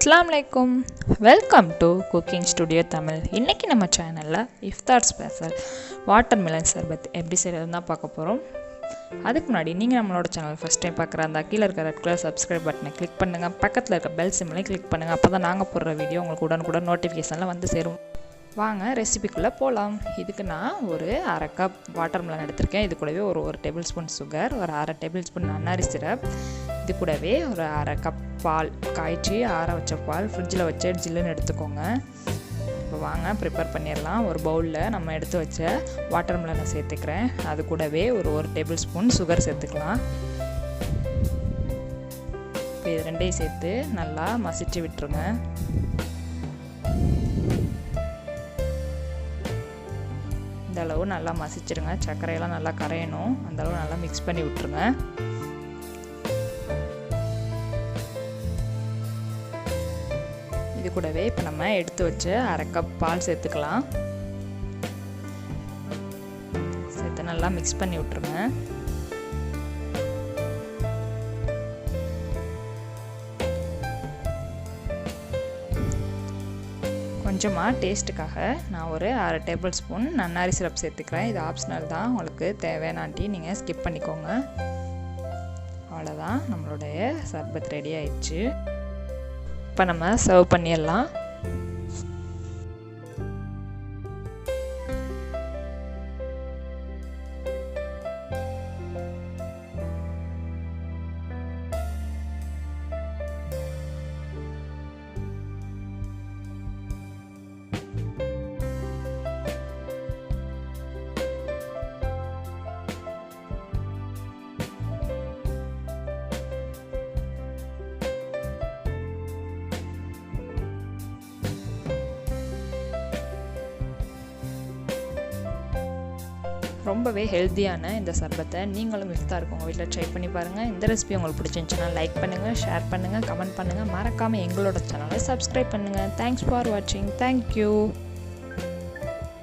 Assalamualaikum. Welcome to Cooking Studio Tamil. இன்னைக்கு நம்ம சேனல்ல ifthar ஸ்பெஷல் வாட்டர்மெலன் சர்பத் எப்படி செய்யறதுன்னு தான் பார்க்க போறோம். அதுக்கு முன்னாடி நீங்க நம்மளோட சேனல் ஃபர்ஸ்ட் டைம் பார்க்கறதா கீழ இருக்க ரெட் கலர் subscribe பட்டனை கிளிக் பண்ணுங்க. பக்கத்துல இருக்க பெல் சிம்பலை கிளிக் பண்ணுங்க. அப்பதான் நாங்க போடுற வீடியோ உங்களுக்கு உடனுக்குடன் நோட்டிஃபிகேஷன்ல வந்து சேரும். வாங்க ரெசிபிக்குள்ள போலாம். இதுக்கு நான் ஒரு 1/2 கப் வாட்டர்மெலன் எடுத்துர்க்கேன். இது கூடவே ஒரு டேபிள் ஸ்பூன் சுகர், ஒரு 1/2 டேபிள் ஸ்பூன் நன்னாரி சிரப், இது கூடவே ஒரு 1/2 கப் பால் காய்ச்சி ஆற வச்ச பால் ஃப்ரிட்ஜில் வச்சு ஜில்லுன்னு எடுத்துக்கோங்க. இப்போ வாங்க ப்ரிப்பேர் பண்ணிடலாம். ஒரு பவுலில் நம்ம எடுத்து வச்ச வாட்டர்மெலனை சேர்த்துக்கிறேன். அது கூடவே ஒரு டேபிள் ஸ்பூன் சுகர் சேர்த்துக்கலாம். இப்போ இது ரெண்டையும் சேர்த்து நல்லா மசிச்சு விட்டுருங்க. இந்த அளவு நல்லா மசிச்சிடுங்க. சர்க்கரையெல்லாம் நல்லா கரையணும், அந்த அளவு நல்லா மிக்ஸ் பண்ணி விட்டுருங்க. இது கூடவே இப்போ நம்ம எடுத்து வச்ச 1/2 கப் பால் சேர்த்துக்கலாம். சேர்த்து நல்லா மிக்ஸ் பண்ணி விட்டுருங்க. கொஞ்சமாக டேஸ்ட்டுக்காக நான் ஒரு 1/2 டேபிள் ஸ்பூன் நன்னாரி சிரப் சேர்த்துக்கிறேன். இது ஆப்ஷனல் தான், உங்களுக்கு தேவையானாட்டி நீங்கள் ஸ்கிப் பண்ணிக்கோங்க. அவ்வளோதான், நம்மளுடைய சர்பத் ரெடி ஆயிடுச்சு. இப்போ நம்ம சர்வ் பண்ணிடலாம். ரொம்பவே ஹெல்த்தியான இந்த சர்பத்தை நீங்களும் இஃப்தாருக்கு உங்கள் வீட்டில் ட்ரை பண்ணி பாருங்கள். இந்த ரெசிபி உங்களுக்கு பிடிச்சிருந்துச்சுன்னா லைக் பண்ணுங்கள், ஷேர் பண்ணுங்கள், கமெண்ட் பண்ணுங்கள். மறக்காமல் எங்களோட சேனலை சப்ஸ்கிரைப் பண்ணுங்கள். தேங்க்ஸ் ஃபார் வாட்சிங். தேங்க்யூ.